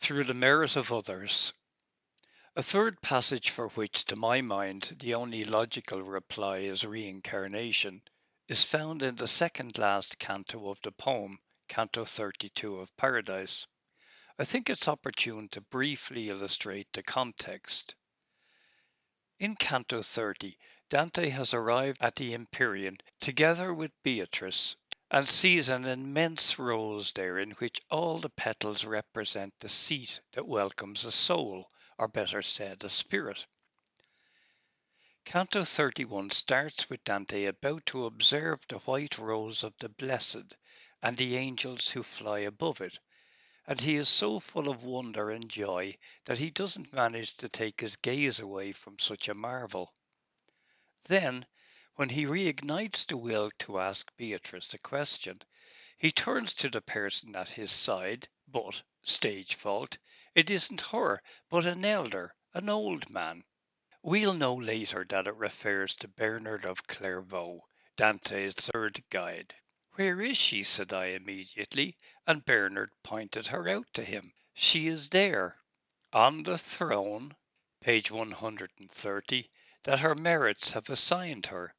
through the merit of others. A third passage for which, to my mind, the only logical reply is reincarnation, is found in the second last canto of the poem, Canto 32 of Paradise. I think it's opportune to briefly illustrate the context. In Canto 30, Dante has arrived at the Empyrean together with Beatrice and sees an immense rose there in which all the petals represent the seat that welcomes a soul, or better said, a spirit. Canto 31 starts with Dante about to observe the white rose of the Blessed and the angels who fly above it, and he is so full of wonder and joy that he doesn't manage to take his gaze away from such a marvel. Then, when he reignites the will to ask Beatrice a question, he turns to the person at his side, but, stage fault, it isn't her, but an elder, an old man. We'll know later that it refers to Bernard of Clairvaux, Dante's third guide. "Where is she?" said I immediately, and Bernard pointed her out to him. "She is there, on the throne," page 130, "that her merits have assigned her,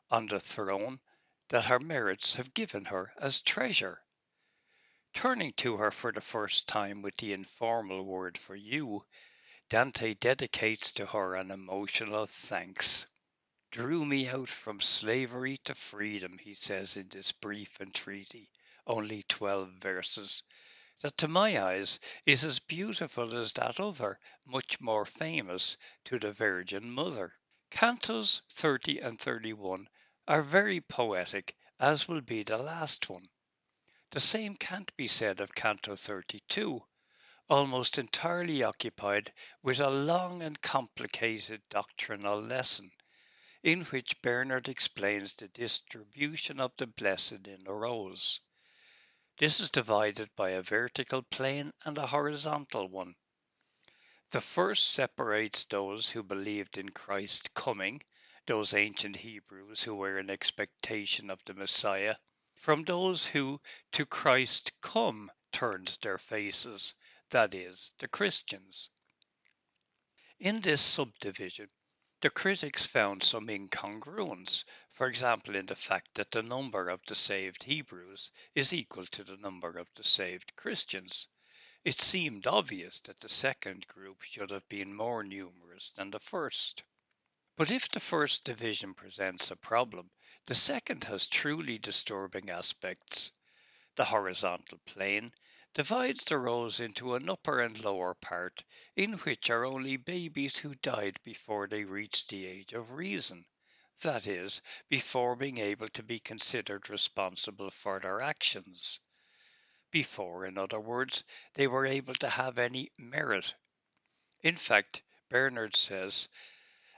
on the throne that her merits have given her as treasure." Turning to her for the first time with the informal word for you, Dante dedicates to her an emotional thanks. "Drew me out from slavery to freedom," he says in this brief entreaty, only 12 verses, that to my eyes is as beautiful as that other, much more famous, to the Virgin Mother. Cantos 30 and 31 are very poetic, as will be the last one. The same can't be said of Canto 32, almost entirely occupied with a long and complicated doctrinal lesson, in which Bernard explains the distribution of the blessed in the rose. This is divided by a vertical plane and a horizontal one. The first separates those who believed in Christ's coming, those ancient Hebrews who were in expectation of the Messiah, from those who to Christ come turned their faces, that is, the Christians. In this subdivision, the critics found some incongruence, for example in the fact that the number of the saved Hebrews is equal to the number of the saved Christians. It seemed obvious that the second group should have been more numerous than the first. But if the first division presents a problem, the second has truly disturbing aspects. The horizontal plane divides the rows into an upper and lower part, in which are only babies who died before they reached the age of reason, that is, before being able to be considered responsible for their actions. Before, in other words, they were able to have any merit. In fact, Bernard says,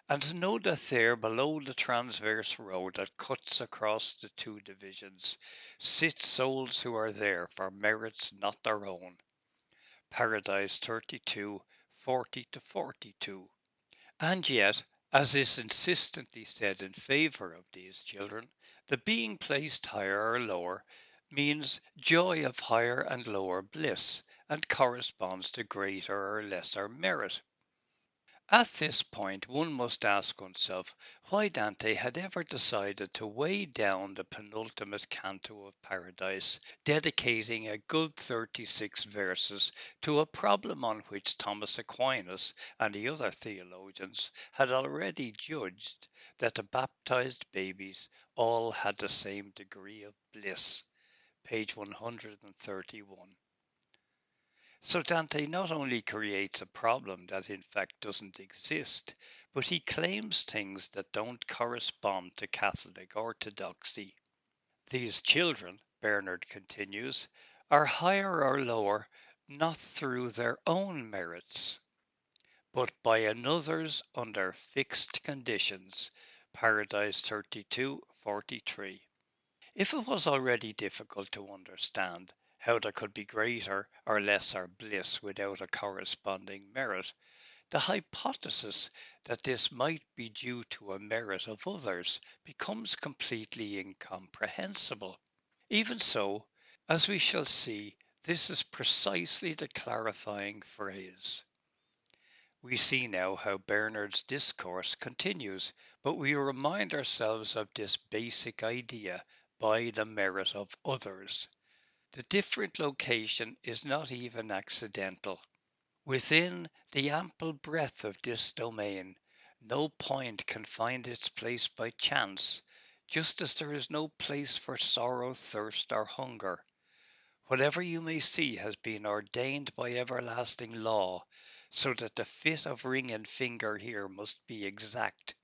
"And know that there below the transverse row that cuts across the two divisions, sit souls who are there for merits not their own." Paradise 32, 40 to 42. And yet, as is insistently said in favour of these children, the being placed higher or lower means joy of higher and lower bliss, and corresponds to greater or lesser merit. At this point one must ask oneself why Dante had ever decided to weigh down the penultimate canto of Paradise, dedicating a good 36 verses to a problem on which Thomas Aquinas and the other theologians had already judged that the baptized babies all had the same degree of bliss. Page 131. So Dante not only creates a problem that in fact doesn't exist, but he claims things that don't correspond to Catholic orthodoxy. These children, Bernard continues, are higher or lower not through their own merits, but by another's under fixed conditions. Paradise 32:43. If it was already difficult to understand how there could be greater or lesser bliss without a corresponding merit, the hypothesis that this might be due to a merit of others becomes completely incomprehensible. Even so, as we shall see, This is precisely the clarifying phrase. We see now how Bernard's discourse continues, but we remind ourselves of this basic idea by the merit of others. The different location is not even accidental. Within the ample breadth of this domain, no point can find its place by chance, just as there is no place for sorrow, thirst, or hunger. Whatever you may see has been ordained by everlasting law, so that the fit of ring and finger here must be exact,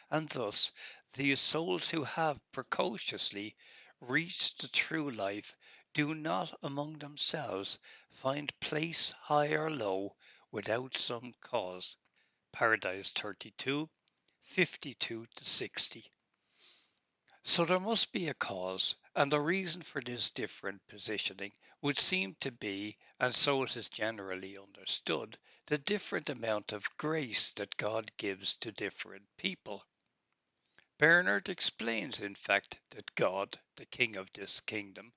and thus these souls who have precociously reached the true life do not among themselves find place high or low without some cause. Paradise 32, 52 to 60. So there must be a cause, and the reason for this different positioning would seem to be, and so it is generally understood, the different amount of grace that God gives to different people. Bernard explains, in fact, that God, the King of this kingdom,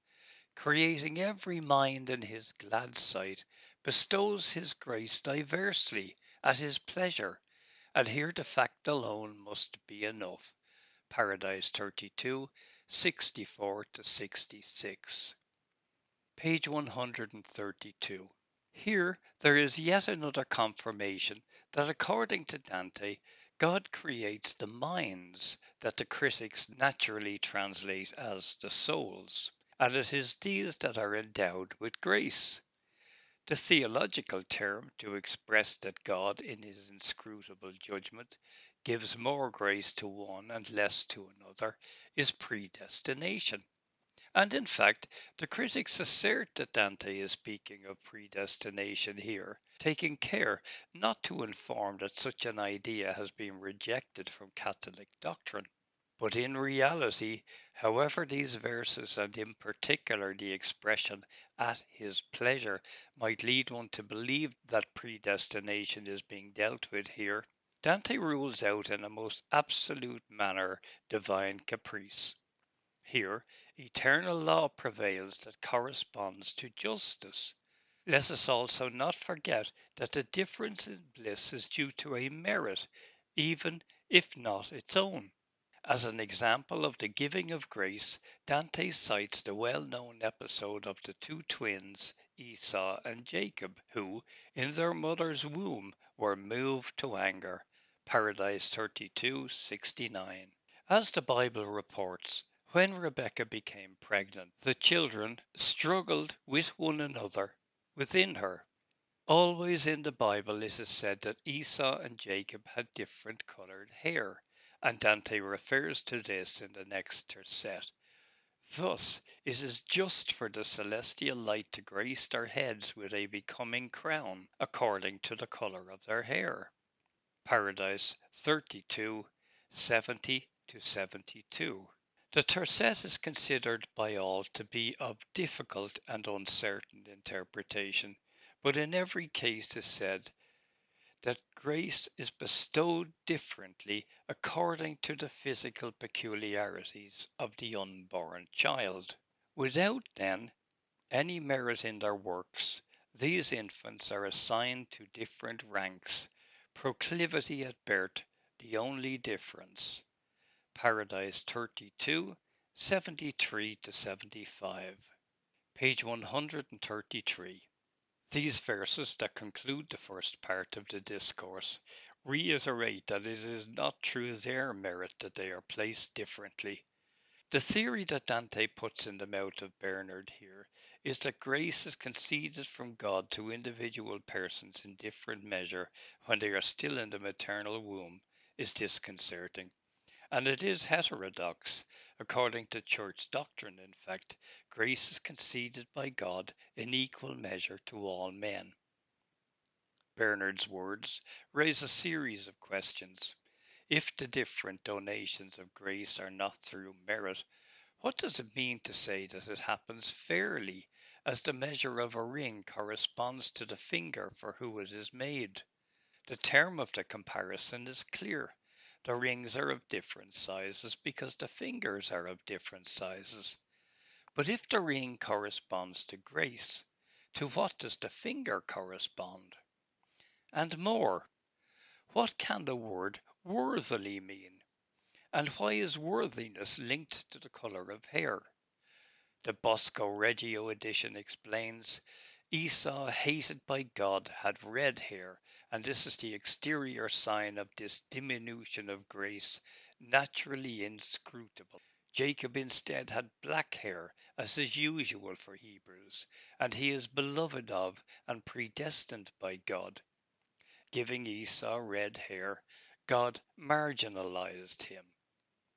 creating every mind in his glad sight, bestows his grace diversely at his pleasure, and here the fact alone must be enough. Paradise 32, 64 to 66. Page 132. Here there is yet another confirmation that according to Dante, God creates the minds that the critics naturally translate as the souls, and it is these that are endowed with grace. The theological term to express that God, in his inscrutable judgment, gives more grace to one and less to another, is predestination. And in fact, the critics assert that Dante is speaking of predestination here, taking care not to inform that such an idea has been rejected from Catholic doctrine. But in reality, however these verses, and in particular the expression "at his pleasure," might lead one to believe that predestination is being dealt with here, Dante rules out in a most absolute manner divine caprice. Here, eternal law prevails that corresponds to justice. Let us also not forget that the difference in bliss is due to a merit, even if not its own. As an example of the giving of grace, Dante cites the well-known episode of the two twins, Esau and Jacob, who, in their mother's womb, were moved to anger. Paradise 32, 69. As the Bible reports, when Rebekah became pregnant, the children struggled with one another within her. Always in the Bible it is said that Esau and Jacob had different colored hair, and Dante refers to this in the next tercet. Thus, it is just for the celestial light to grace their heads with a becoming crown, according to the color of their hair. Paradise 32, 70 to 72. The tercet is considered by all to be of difficult and uncertain interpretation, but in every case is said that grace is bestowed differently according to the physical peculiarities of the unborn child. Without, then, any merit in their works, these infants are assigned to different ranks, proclivity at birth the only difference. Paradise 32, 73 to 75. Page 133. These verses that conclude the first part of the discourse reiterate that it is not through their merit that they are placed differently. The theory that Dante puts in the mouth of Bernard here is that grace is conceded from God to individual persons in different measure when they are still in the maternal womb is disconcerting. And it is heterodox. According to church doctrine, in fact, grace is conceded by God in equal measure to all men. Bernard's words raise a series of questions. If the different donations of grace are not through merit, what does it mean to say that it happens fairly, as the measure of a ring corresponds to the finger for who it is made? The term of the comparison is clear. The rings are of different sizes because the fingers are of different sizes. But if the ring corresponds to grace, To what does the finger correspond? And more, what can the word worthily mean? And why is worthiness linked to the colour of hair? The Bosco Reggio edition explains Esau, hated by God, had red hair, and this is the exterior sign of this diminution of grace, naturally inscrutable. Jacob instead had black hair, as is usual for Hebrews, and he is beloved of and predestined by God. Giving Esau red hair, God marginalized him.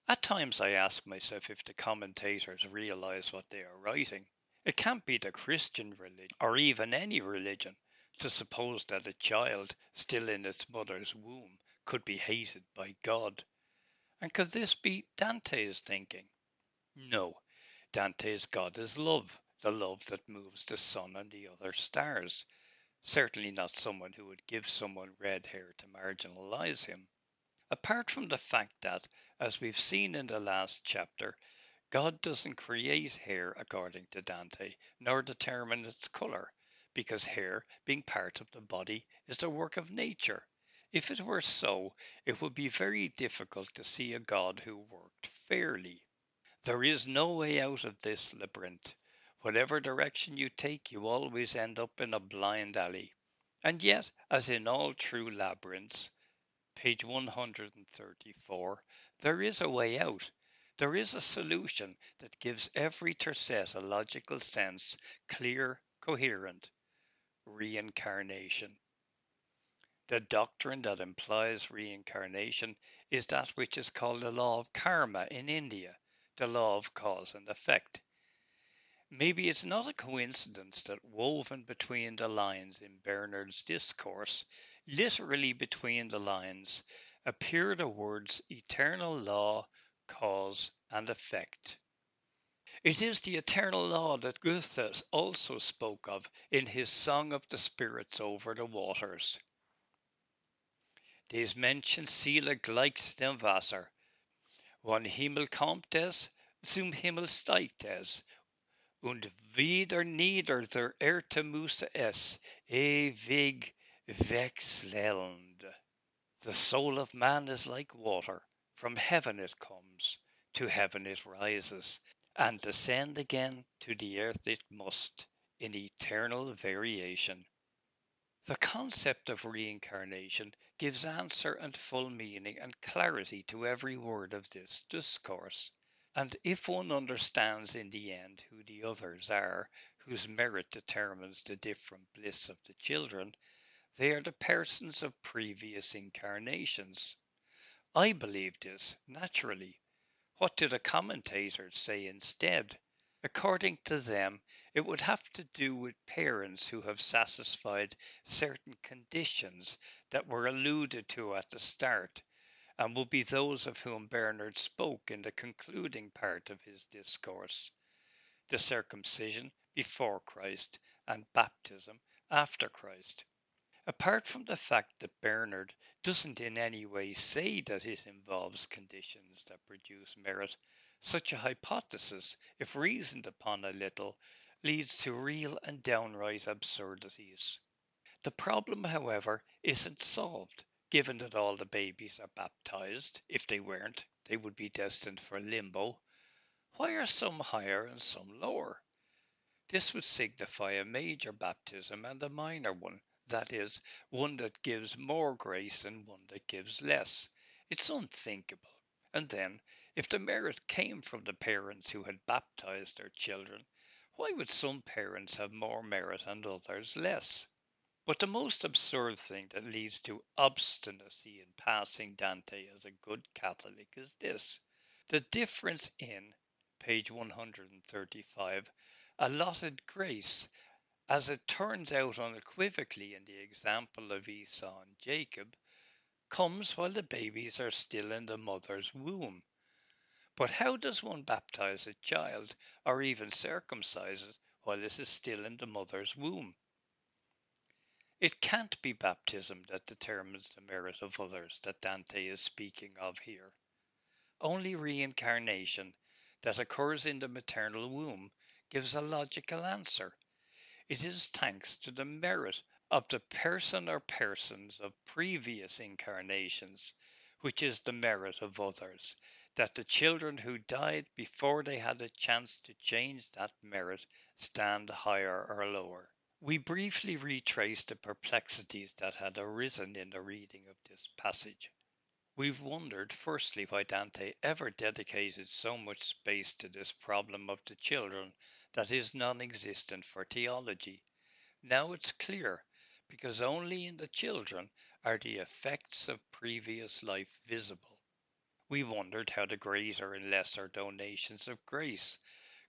At times I ask myself if the commentators realize what they are writing. It can't be the Christian religion, or even any religion, to suppose that a child still in its mother's womb could be hated by God. And could this be Dante's thinking? No. Dante's God is love, the love that moves the sun and the other stars. Certainly not someone who would give someone red hair to marginalize him. Apart from the fact that, as we've seen in the last chapter, God doesn't create hair according to Dante, nor determine its colour, because hair, being part of the body, is the work of nature. If it were so, it would be very difficult to see a God who worked fairly. There is no way out of this labyrinth. Whatever direction you take, you always end up in a blind alley. And yet, as in all true labyrinths, page 134, there is a way out. There is a solution that gives every tercet a logical sense, clear, coherent: reincarnation. The doctrine that implies reincarnation is that which is called the law of karma in India, the law of cause and effect. Maybe it's not a coincidence that woven between the lines in Bernard's discourse, literally between the lines, appear the words eternal law, cause, and effect. It is the eternal law that Goethe also spoke of in his Song of the Spirits over the Waters. Des Menschen Seele gleicht dem Wasser. Von Himmel kommt es, zum Himmel steigt es. Und wieder nieder der Erde muss es, ewig wechselnd. The soul of man is like water. From heaven it comes, to heaven it rises, and descend again to the earth it must, in eternal variation. The concept of reincarnation gives answer and full meaning and clarity to every word of this discourse. And if one understands in the end who the others are, whose merit determines the different bliss of the children, they are the persons of previous incarnations. I believe this, naturally. What do the commentators say instead? According to them, it would have to do with parents who have satisfied certain conditions that were alluded to at the start, and will be those of whom Bernard spoke in the concluding part of his discourse: the circumcision before Christ and baptism after Christ. Apart from the fact that Bernard doesn't in any way say that it involves conditions that produce merit, such a hypothesis, if reasoned upon a little, leads to real and downright absurdities. The problem, however, isn't solved, given that all the babies are baptized. If they weren't, they would be destined for limbo. Why are some higher and some lower? This would signify a major baptism and a minor one, that is, one that gives more grace and one that gives less. It's unthinkable. And then, if the merit came from the parents who had baptized their children, why would some parents have more merit and others less? But the most absurd thing that leads to obstinacy in passing Dante as a good Catholic is this: the difference in, page 135, allotted grace, as it turns out unequivocally in the example of Esau and Jacob, comes while the babies are still in the mother's womb. But how does one baptize a child, or even circumcise it, while it is still in the mother's womb? It can't be baptism that determines the merit of others that Dante is speaking of here. Only reincarnation, that occurs in the maternal womb, gives a logical answer. It is thanks to the merit of the person or persons of previous incarnations, which is the merit of others, that the children who died before they had a chance to change that merit stand higher or lower. We briefly retrace the perplexities that had arisen in the reading of this passage. We've wondered, firstly, why Dante ever dedicated so much space to this problem of the children that is non existent for theology. Now it's clear, because only in the children are the effects of previous life visible. We wondered how the greater and lesser donations of grace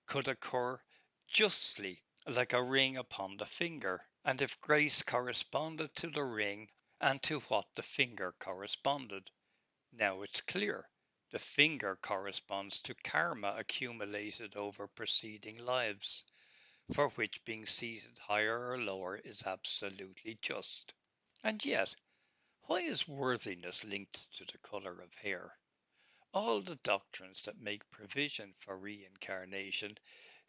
could occur justly, like a ring upon the finger, and if grace corresponded to the ring and to what the finger corresponded. Now it's clear. The finger corresponds to karma accumulated over preceding lives, for which being seated higher or lower is absolutely just. And yet, why is worthiness linked to the colour of hair? All the doctrines that make provision for reincarnation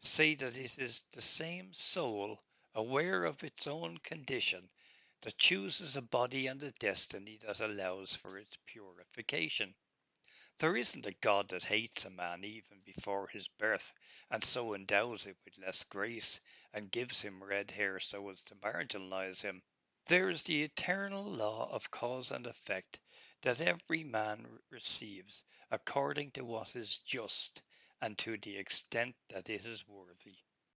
say that it is the same soul, aware of its own condition, that chooses a body and a destiny that allows for its purification. There isn't a God that hates a man even before his birth, and so endows him with less grace, and gives him red hair so as to marginalize him. There is the eternal law of cause and effect that every man receives according to what is just and to the extent that it is worthy.